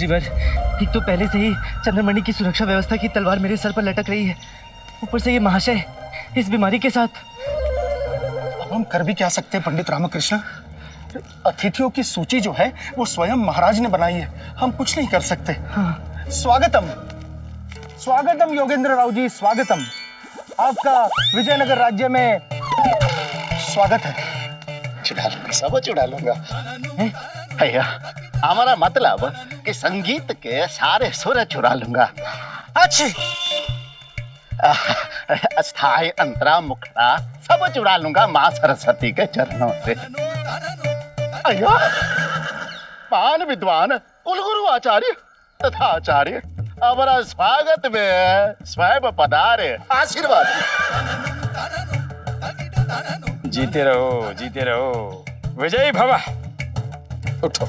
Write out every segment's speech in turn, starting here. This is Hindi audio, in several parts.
श्रीवर, एक तो पहले से ही चंद्रमणि की सुरक्षा व्यवस्था की तलवार मेरे सर पर लटक रही है, ऊपर से ये महाशय इस बीमारी के साथ। अब हम कर भी क्या सकते हैं पंडित रामकृष्ण? अतिथियों की सूची जो है वो स्वयं महाराज ने बनाई है, हम कुछ नहीं कर सकते। हाँ। स्वागतम स्वागतम योगेंद्र राव जी, स्वागतम। आपका विजयनगर राज्य में स्वागत है। चुरा लूंगा, सब चुरा लूंगा भैया। हमारा मतलब कि संगीत के सारे सुर चुरा लूंगा। अच्छी अस्थाई अंतरा मुखड़ा सब चुरा लूंगा माँ सरस्वती के चरणों से। अय्या, महान विद्वान कुलगुरु आचार्य तथा आचार्य, हमारा स्वागत में स्वयं पधारे, आशीर्वाद। जीते रहो, जीते रहो, विजयी भव। उठो,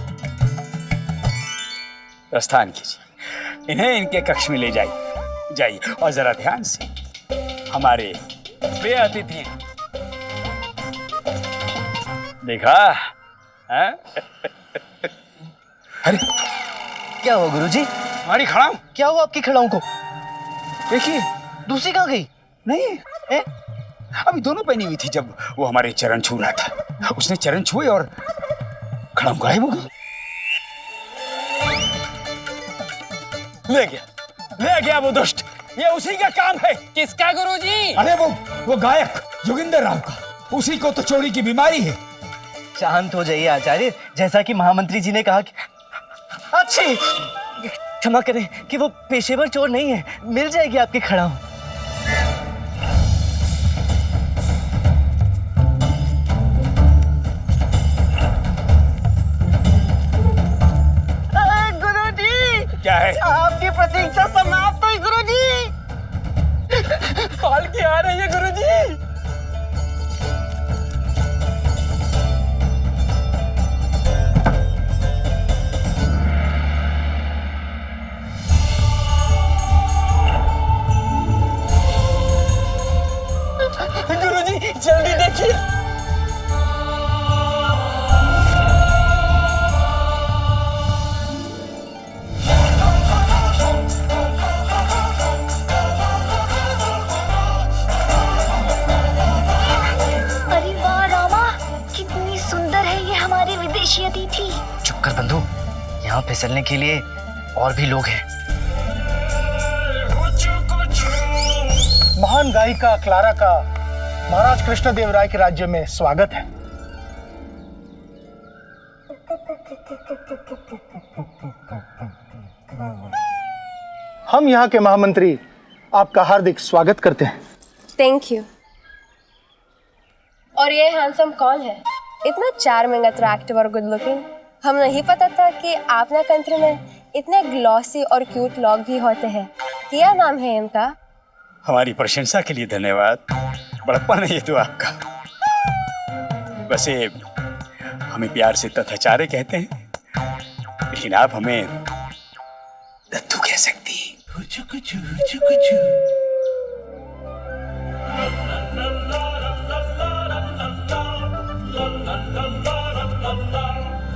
प्रस्थान कीजिए, इन्हें इनके कक्ष में ले जाइए, जाइए। और जरा ध्यान से, हमारे प्रिय अतिथि देखा है? अरे क्या हुआ गुरुजी? हमारी खड़ाऊ क्या हुआ आपकी खड़ाऊ को? देखिए, दूसरी कहाँ गई? नहीं है? अभी दोनों पहनी हुई थी जब वो हमारे चरण छू रहा था। उसने चरण छुए और खड़ाऊ गायब हो गई। ले गया वो दुष्ट। ये उसी का काम है। किसका गुरुजी? अरे वो गायक योगेंद्र राव का। उसी को तो चोरी की बीमारी है। शांत हो जाइए आचार्य, जैसा कि महामंत्री जी ने कहा कि अच्छी क्षमा करें कि वो पेशेवर चोर नहीं है, मिल जाएगी आपकी खड़ाऊ। गुरुजी, क्या है? आपकी प्रतीक्षा समाप्त हुई गुरुजी। पालकी आ रही है गुरुजी। गुरुजी जल्दी देखिए। अरे वाह रामा, कितनी सुंदर है ये हमारी विदेशी अतिथि। चुप कर बंधु, यहाँ फिसलने के लिए और भी लोग हैं। महान गायिका क्लारा का महाराज कृष्णदेव राय के राज्य में स्वागत है। हम यहाँ के महामंत्री आपका हार्दिक स्वागत करते हैं। Thank you. और ये हैंडसम कौन है? इतना चार्मिंग, अट्रैक्टिव और गुड लुकिंग। हम नहीं पता था कि आपने कंट्री में इतने ग्लॉसी और क्यूट लोग भी होते हैं। क्या नाम है इनका? हमारी प्रशंसा के लिए धन्यवाद। बड़प्पन है ये तो आपका। वैसे हमें प्यार से तथाचार्य कहते हैं, लेकिन आप हमें दत्तू कह सकती हैं।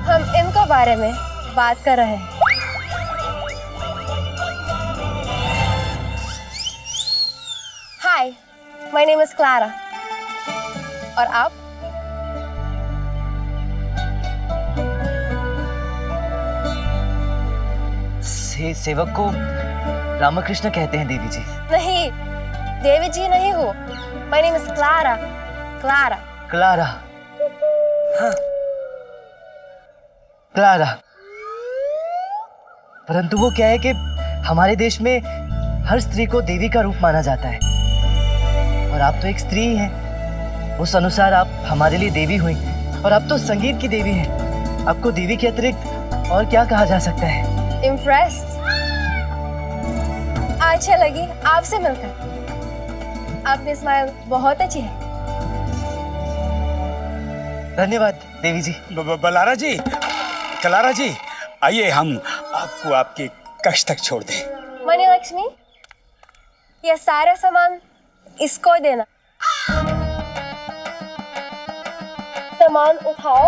हम इनके बारे में बात कर रहे हैं। हाय, माय नेम इज क्लारा। और आप? सेवक को रामकृष्ण कहते हैं देवी जी। नहीं, देवी जी नहीं हो। My name is Clara. Clara. Clara. हाँ, क्लारा। परंतु वो क्या है कि हमारे देश में हर स्त्री को देवी का रूप माना जाता है, और आप तो एक स्त्री ही हैं। उस अनुसार आप हमारे लिए देवी हुई, और आप तो संगीत की देवी हैं। आपको देवी के अतिरिक्त और क्या कहा जा सकता है? इम्प्रेस्ड। अच्छा लगी आपसे मिलकर। आपकी स्माइल बहुत अच्छी है। धन्यवाद देवी जी। बलारा जी, कलारा जी, आइए हम आपको आपके कक्ष तक छोड़ दें। मनी लक्ष्मी, ये सारा सामान इसको देना। सामान उठाओ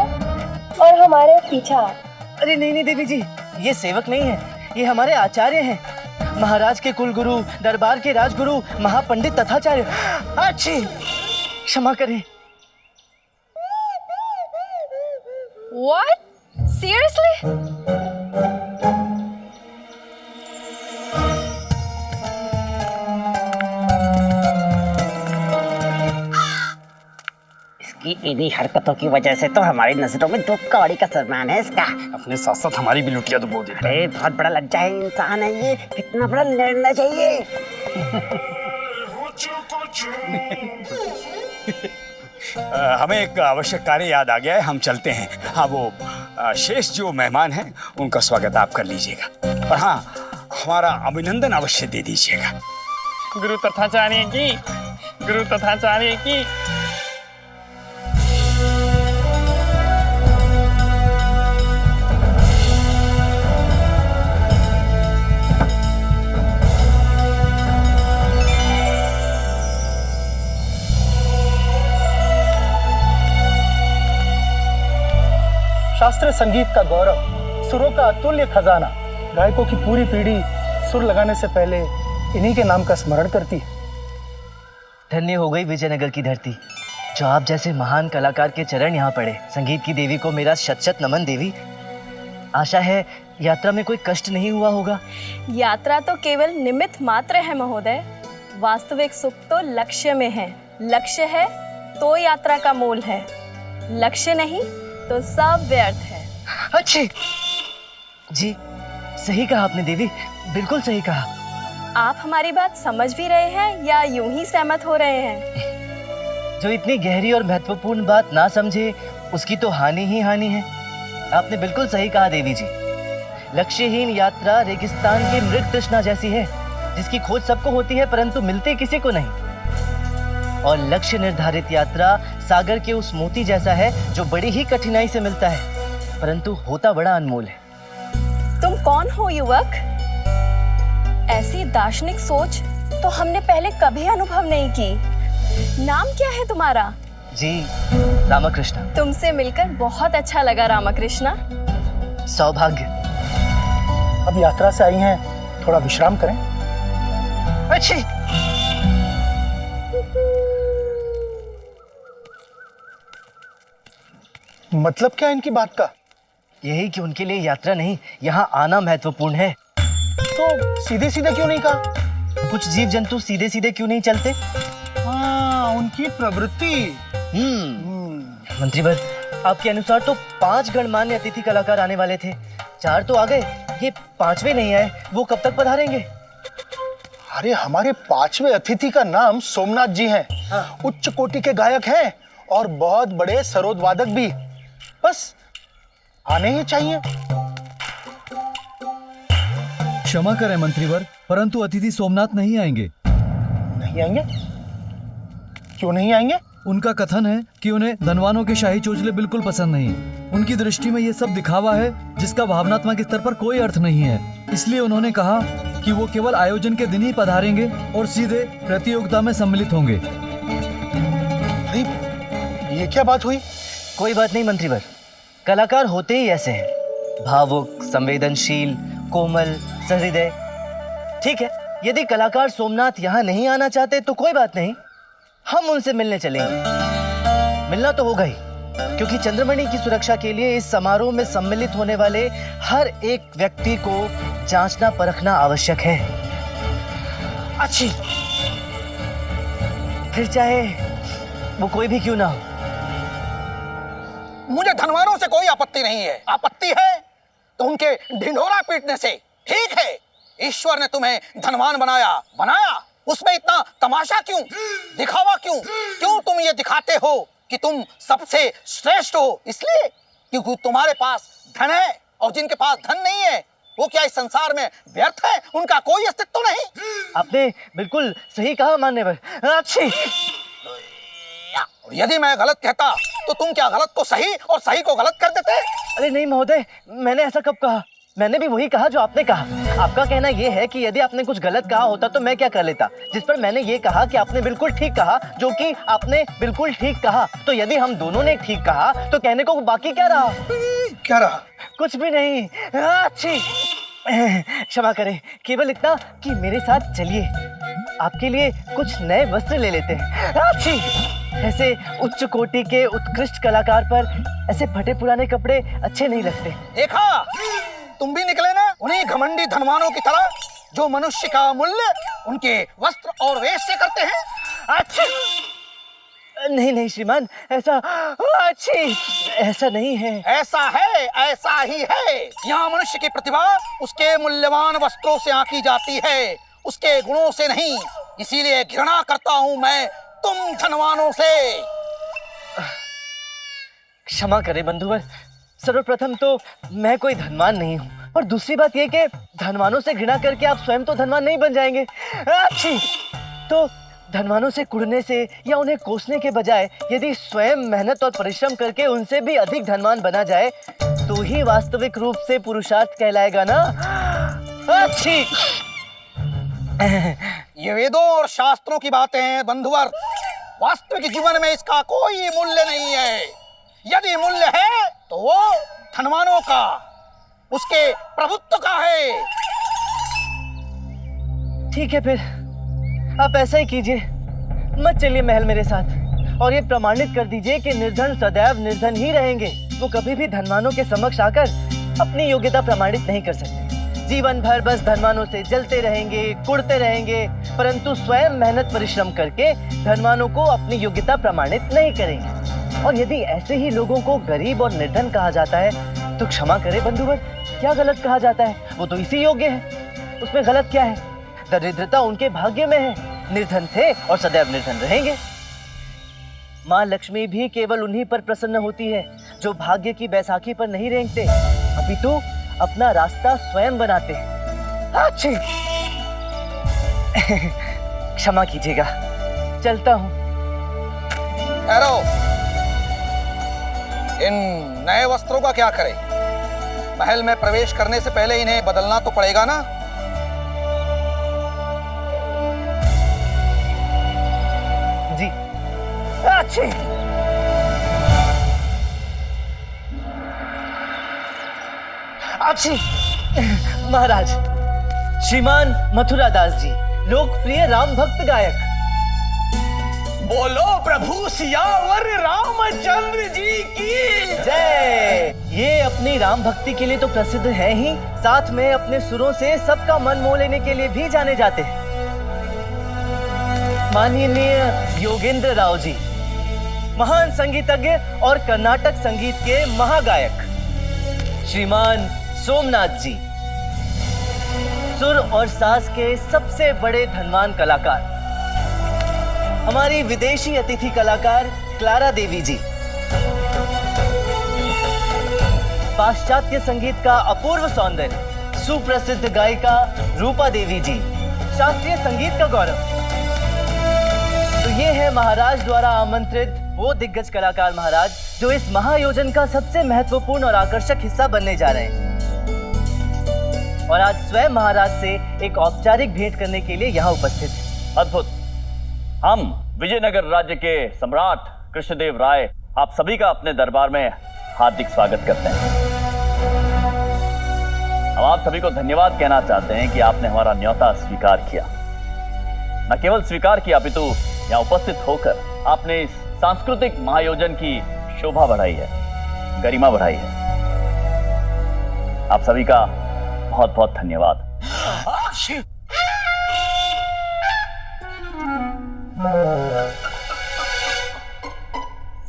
और हमारे पीछे आओ। अरे नहीं नहीं देवी जी, ये सेवक नहीं है, ये हमारे आचार्य हैं, महाराज के कुलगुरु, दरबार के राजगुरु, महापंडित तथाचार्य। अच्छी क्षमा करें। What? Seriously? इसकी इन्हीं हरकतों की वजह से तो हमारी नजरों में दो कौड़ी का सम्मान है इसका। अपने साथ साथ हमारी भी लुटिया तो बोल देता है। अरे बहुत बड़ा लज्जा है इंसान है ये, कितना बड़ा लड़ना चाहिए। हमें एक आवश्यक कार्य याद आ गया है, हम चलते हैं। हाँ, वो शेष जो मेहमान हैं उनका स्वागत आप कर लीजिएगा, और हाँ, हमारा अभिनंदन अवश्य दे दीजिएगा। गुरु तथाचार्य की, गुरु तथाचार्य की। शास्त्रीय संगीत का गौरव, सुरों का अतुल्य खजाना, गायकों की पूरी पीढ़ी सुर लगाने से पहले इन्हीं के नाम का स्मरण करती है। धन्य हो गई विजयनगर की धरती, जो आप जैसे महान कलाकार के चरण यहाँ पड़े। संगीत की देवी को मेरा शत शत नमन देवी। आशा है यात्रा में कोई कष्ट नहीं हुआ होगा। यात्रा तो केवल निमित्त मात्र है महोदय, वास्तविक सुख तो लक्ष्य में है। लक्ष्य है तो यात्रा का मोल है, लक्ष्य नहीं तो सब व्यर्थ है। अच्छी जी, सही कहा आपने देवी, बिल्कुल सही कहा। आप हमारी बात समझ भी रहे हैं या यूं ही सहमत हो रहे हैं? जो इतनी गहरी और महत्वपूर्ण बात ना समझे उसकी तो हानि ही हानि है। आपने बिल्कुल सही कहा देवी जी। लक्ष्यहीन यात्रा रेगिस्तान की मृग तृष्णा जैसी है, जिसकी खोज सबको होती है परंतु मिलती किसी को नहीं। और लक्ष्य निर्धारित यात्रा सागर के उस मोती जैसा है, जो बड़ी ही कठिनाई से मिलता है परंतु होता बड़ा अनमोल है। तुम कौन हो युवक? ऐसी दार्शनिक सोच तो हमने पहले कभी अनुभव नहीं की। नाम क्या है तुम्हारा? जी, रामकृष्ण। तुमसे मिलकर बहुत अच्छा लगा रामकृष्ण। सौभाग्य। अब यात्रा से आई हैं, थोड़ा विश्राम करें। अच्छी मतलब क्या इनकी बात का? यही कि उनके लिए यात्रा नहीं, यहाँ आना महत्वपूर्ण है। तो सीधे सीधे क्यों नहीं कहा? कुछ जीव जंतु सीधे सीधे क्यों नहीं चलते? हाँ, उनकी प्रवृत्ति। मंत्रीवर, आपके अनुसार तो 5 गणमान्य अतिथि कलाकार आने वाले थे, 4 तो आ गए, ये 5वें नहीं आए, वो कब तक पधारेंगे? अरे हमारे 5वें अतिथि का नाम सोमनाथ जी हैं। हाँ। उच्च कोटि के गायक हैं और बहुत बड़े सरोद वादक भी। बस आने ही चाहिए। क्षमा करें मंत्रीवर, परंतु अतिथि सोमनाथ नहीं आएंगे। नहीं आएंगे? क्यों नहीं आएंगे? उनका कथन है कि उन्हें धनवानों के शाही चोचले बिल्कुल पसंद नहीं। उनकी दृष्टि में ये सब दिखावा है जिसका भावनात्मक स्तर पर कोई अर्थ नहीं है। इसलिए उन्होंने कहा कि वो केवल आयोजन के दिन ही पधारेंगे और सीधे प्रतियोगिता में सम्मिलित होंगे। अरे ये क्या बात हुई? कोई बात नहीं मंत्रीवर, कलाकार होते ही ऐसे हैं, भावुक, संवेदनशील, कोमल, सहृदय। ठीक है, यदि कलाकार सोमनाथ यहाँ नहीं आना चाहते तो कोई बात नहीं, हम उनसे मिलने चलेंगे। मिलना तो होगा ही, क्योंकि चंद्रमणि की सुरक्षा के लिए इस समारोह में सम्मिलित होने वाले हर एक व्यक्ति को जांचना परखना आवश्यक है। अच्छी, फिर चाहे वो कोई भी क्यों ना हो। मुझे धनवानों से कोई आपत्ति नहीं है। आपत्ति है तो उनके ढिंढोरा पीटने से। ठीक है, ईश्वर ने तुम्हें धनवान बनाया, उसमें इतना तमाशा क्यों, दिखावा क्यों? क्यों तुम ये दिखाते हो कि तुम सबसे श्रेष्ठ हो? इसलिए क्योंकि तुम्हारे पास धन है, और जिनके पास धन नहीं है वो क्या इस संसार में व्यर्थ है? उनका कोई अस्तित्व नहीं। आपने बिल्कुल सही कहा मान्यवर। अच्छी, यदि मैं गलत कहता तो तुम क्या गलत को सही और सही को गलत कर देते? अरे नहीं महोदय, मैंने ऐसा कब कहा? मैंने भी वही कहा जो आपने कहा। आपका कहना यह है कि यदि आपने कुछ गलत कहा होता तो मैं क्या कर लेता, जिस पर मैंने ये कहा कि आपने बिल्कुल ठीक कहा, जो कि आपने बिल्कुल ठीक कहा। तो यदि हम दोनों ने ठीक कहा तो कहने को बाकी क्या रहा? क्या रहा? कुछ भी नहीं। अच्छी, क्षमा करें, केवल इतना कि मेरे साथ चलिए, आपके लिए कुछ नए वस्त्र ले लेते हैं। अच्छी, ऐसे उच्च कोटि के उत्कृष्ट कलाकार पर ऐसे फटे पुराने कपड़े अच्छे नहीं लगते। देखा, तुम भी निकले ना उन्हीं घमंडी धनवानों की तरह जो मनुष्य का मूल्य उनके वस्त्र और वेश से करते हैं। अच्छी, नहीं नहीं श्रीमान, ऐसा अच्छी ऐसा नहीं है। ऐसा है, ऐसा ही है। यहाँ मनुष्य की प्रतिभा उसके मूल्यवान वस्त्रों से आंकी जाती है, उसके गुणों से नहीं। इसीलिए घृणा करता हूँ मैं तुम धनवानों से। क्षमा करें बंधुवर, सर्वप्रथम तो मैं कोई धनवान नहीं हूँ, और दूसरी बात यह कि धनवानों से घृणा करके आप स्वयं तो धनवान नहीं बन जाएंगे। अच्छी, तो धनवानों से कुड़ने से या उन्हें कोसने के बजाय यदि स्वयं मेहनत और परिश्रम करके उनसे भी अधिक धनवान बना जाए तो ही वास्तविक रूप से पुरुषार्थ कहलाएगा ना। अच्छी, ये वेदों और शास्त्रों की बातें हैं बंधुवर, वास्तविक जीवन में इसका कोई मूल्य नहीं है। यदि मूल्य है तो वो धनवानों का, उसके प्रभुत्व का है। ठीक है, फिर आप ऐसा ही कीजिए, मत चलिए महल मेरे साथ, और ये प्रमाणित कर दीजिए कि निर्धन सदैव निर्धन ही रहेंगे। वो कभी भी धनवानों के समक्ष आकर अपनी योग्यता प्रमाणित नहीं कर सकते। जीवन भर बस धनवानों से जलते रहेंगे, कुड़ते रहेंगे, परंतु स्वयं मेहनत परिश्रम करके धनवानों को अपनी योग्यता प्रमाणित नहीं करेंगे। और यदि ऐसे ही लोगों को गरीब और निर्धन कहा जाता है तो क्षमा करे बंधुवर, क्या गलत कहा जाता है? वो तो इसी योग्य है, उसमें गलत क्या है? दरिद्रता उनके भाग्य में है, निर्धन थे और सदैव निर्धन रहेंगे। माँ लक्ष्मी भी केवल उन्हीं पर प्रसन्न होती है जो भाग्य की बैसाखी पर नहीं रेंगते, अपितु अपना रास्ता स्वयं बनाते हैं। अच्छी, क्षमा कीजिएगा, चलता हूँ। ठहरो, इन नए वस्त्रों का क्या करें? महल में प्रवेश करने से पहले इन्हें बदलना तो पड़ेगा ना। जी, अच्छी। अच्छी, महाराज, श्रीमान मथुरा दास जी, लोकप्रिय राम भक्त गायक। बोलो प्रभु सियावर रामचंद्र जी की जय। ये अपनी राम भक्ति के लिए तो प्रसिद्ध है ही, साथ में अपने सुरों से सबका मन मोह लेने के लिए भी जाने जाते हैं। माननीय योगेंद्र राव जी, महान संगीतज्ञ और कर्नाटक संगीत के महागायक। श्रीमान सोमनाथ जी, सुर और साज के सबसे बड़े धनवान कलाकार। हमारी विदेशी अतिथि कलाकार क्लारा देवी जी, पाश्चात्य संगीत का अपूर्व सौंदर्य, सुप्रसिद्ध गायिका रूपा देवी जी, शास्त्रीय संगीत का गौरव। तो ये है महाराज द्वारा आमंत्रित वो दिग्गज कलाकार महाराज जो इस महायोजन का सबसे महत्वपूर्ण और आकर्षक हिस्सा बनने जा रहे हैं, और आज स्वयं महाराज से एक औपचारिक भेंट करने के लिए यहाँ उपस्थित हैं। अद्भुत। हम विजयनगर राज्य के सम्राट कृष्णदेव राय आप सभी का अपने दरबार में हार्दिक स्वागत करते हैं। हम आप सभी को धन्यवाद कहना चाहते हैं कि आपने हमारा न्योता स्वीकार किया। न केवल स्वीकार किया अपितु यहाँ उपस्थित होकर आपने इस सांस्कृतिक महायोजन की शोभा बढ़ाई है, गरिमा बढ़ाई है। आप सभी का बहुत बहुत धन्यवाद।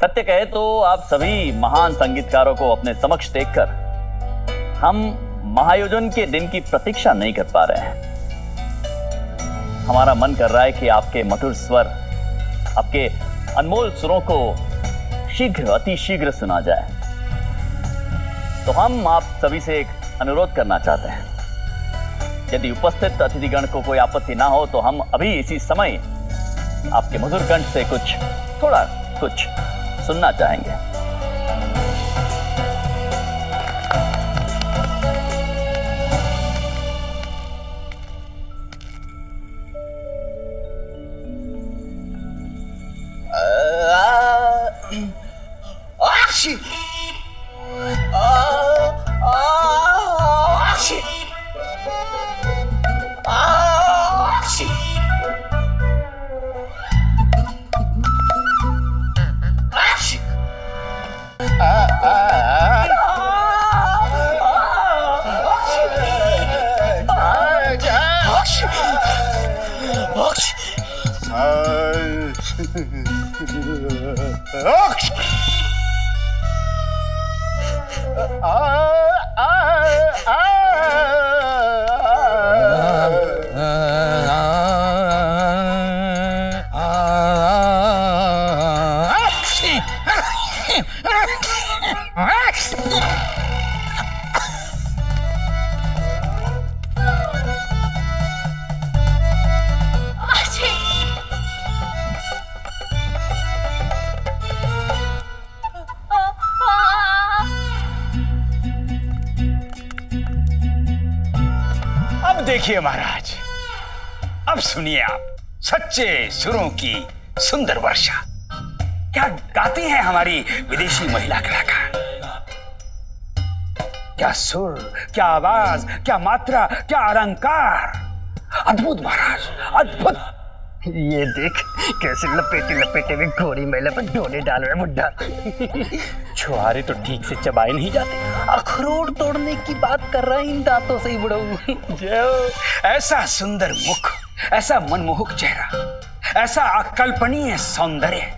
सत्य कहे तो आप सभी महान संगीतकारों को अपने समक्ष देखकर हम महायोजन के दिन की प्रतीक्षा नहीं कर पा रहे हैं। हमारा मन कर रहा है कि आपके मधुर स्वर, आपके अनमोल सुरों को शीघ्र, अति शीघ्र सुना जाए। तो हम आप सभी से एक अनुरोध करना चाहते हैं, यदि उपस्थित अतिथिगण को कोई आपत्ति ना हो तो हम अभी इसी समय आपके मधुर कंठ से थोड़ा कुछ सुनना चाहेंगे। अब देखिए महाराज, अब सुनिए आप सच्चे सुरों की सुंदर वर्षा। क्या गाती हैं हमारी विदेशी महिला कलाकार। क्या सुर, क्या आवाज, क्या मात्रा, क्या अलंकार। अद्भुत महाराज, अद्भुत। ये देख कैसे लपेटे लपेटे में गोरी महिला पर डोले डाल रहे बुड्ढा। छुहारे तो ठीक से चबाए नहीं जाते, अखरोट तोड़ने की बात कर रहा है इन दांतों से ही बुढ़ऊ। जो ऐसा सुंदर मुख, ऐसा मनमोहक चेहरा, ऐसा अकल्पनीय सौंदर्य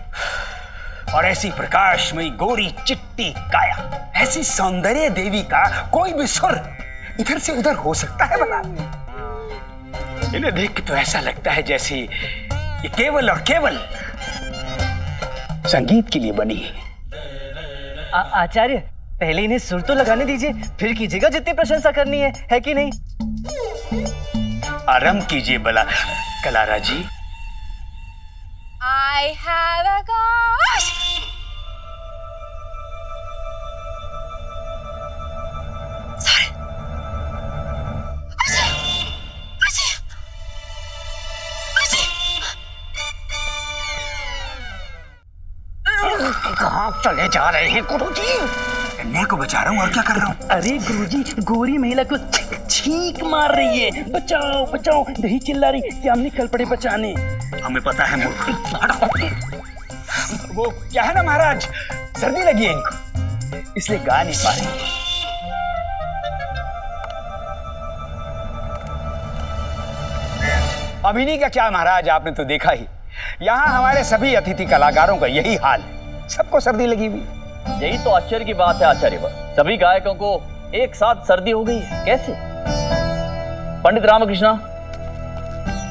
और ऐसी प्रकाशमयी गोरी चिट्टी काया, ऐसी सौंदर्य देवी का कोई भी सुर इधर से उधर हो सकता है भला? इन्हें देख के तो ऐसा लगता है जैसे ये केवल और केवल संगीत के लिए बनी है। आचार्य, पहले इन्हें सुर तो लगाने दीजिए, फिर कीजिएगा जितनी प्रशंसा करनी है कि नहीं? आरंभ कीजिए भला कलारा जी। I have a gosh. Sorry. कहाँ चले जा रहे हैं गुरुजी? कन्या को बचा रहा हूँ और क्या कर रहा हूँ। अरे गुरुजी, गोरी महिला को छींक मार रही है, बचाओ बचाओ, नहीं चिल्ला रही कि हमने कल पड़े बचाने। हमें पता है मूर्ख। वो क्या है ना महाराज, सर्दी लगी है इनको, इसलिए गा नहीं पा रही। अभिनय का क्या महाराज, आपने तो देखा ही, यहाँ हमारे सभी अतिथि कलाकारों का यही हाल है, सबको सर्दी लगी हुई। यही तो आश्चर्य की बात है आचार्यवर, सभी गायकों को एक साथ सर्दी हो गई है, कैसे? पंडित रामकृष्णा,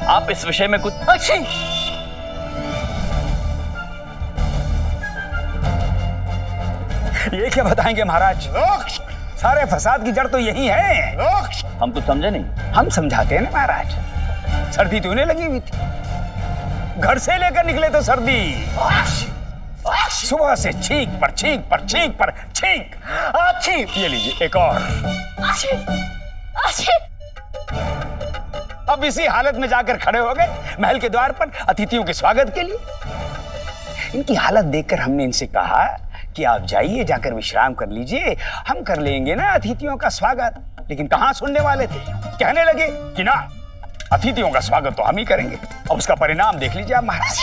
आप इस विषय में कुछ अच्छी ये क्या बताएंगे महाराज, सारे फसाद की जड़ तो यही है। हम तो समझे नहीं। हम समझाते हैं ना महाराज, सर्दी तो उन्हें लगी हुई थी, घर से लेकर निकले तो सर्दी, सुबह से छींक पर छींक पर छींक पर छींक। अच्छी, ये लीजिए एक और। अब इसी हालत में जाकर खड़े हो गए महल के द्वार पर अतिथियों के स्वागत के लिए। इनकी हालत देखकर हमने इनसे कहा कि आप जाइए, जाकर विश्राम कर लीजिए, हम कर लेंगे ना अतिथियों का स्वागत। लेकिन कहां सुनने वाले थे, कहने लगे कि ना, अतिथियों का स्वागत तो हम ही करेंगे। और उसका परिणाम देख लीजिए आप महाराज,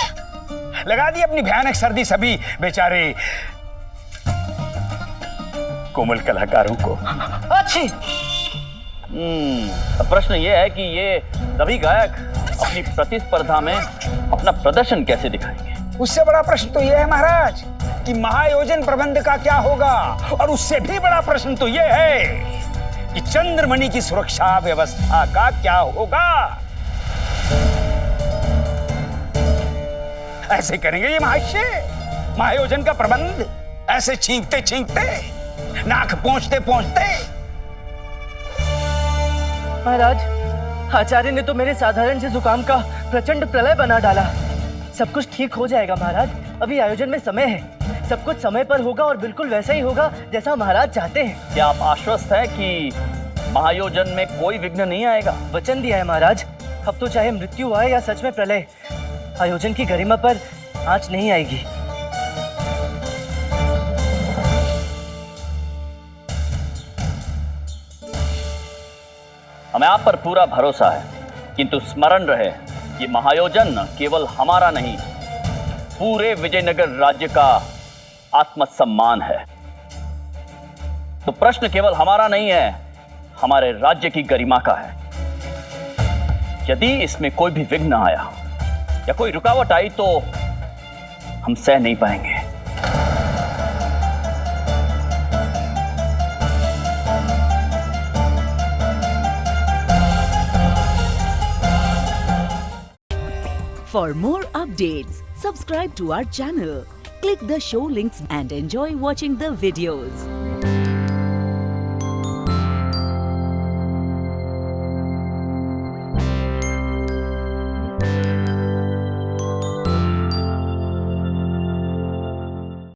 लगा दी अपनी भयानक सर्दी सभी बेचारे कोमल कलाकारों को। अच्छी। अब प्रश्न ये है कि ये सभी गायक अपनी प्रतिस्पर्धा में अपना प्रदर्शन कैसे दिखाएंगे? उससे बड़ा प्रश्न तो यह है महाराज कि महायोजन प्रबंध का क्या होगा, और उससे भी बड़ा प्रश्न तो यह है कि चंद्रमणि की सुरक्षा व्यवस्था का क्या होगा। ऐसे करेंगे ये महाशय, महायोजन का प्रबंध ऐसे छींकते छींकते, नाक पहुंचते पहुंचते। महाराज, आचार्य ने तो मेरे साधारण से जुकाम का प्रचंड प्रलय बना डाला। सब कुछ ठीक हो जाएगा महाराज, अभी आयोजन में समय है, सब कुछ समय पर होगा और बिल्कुल वैसा ही होगा जैसा महाराज चाहते हैं। क्या आप आश्वस्त हैं कि महायोजन में कोई विघ्न नहीं आएगा? वचन दिया है महाराज, अब तो चाहे मृत्यु आए या सच में प्रलय, आयोजन की गरिमा पर आंच नहीं आएगी। हमें आप पर पूरा भरोसा है, किंतु स्मरण रहे ये महायोजन केवल हमारा नहीं, पूरे विजयनगर राज्य का आत्मसम्मान है। तो प्रश्न केवल हमारा नहीं है, हमारे राज्य की गरिमा का है। यदि इसमें कोई भी विघ्न आया या कोई रुकावट आई तो हम सह नहीं पाएंगे। For more updates, subscribe to our channel, click the show links and enjoy watching the videos.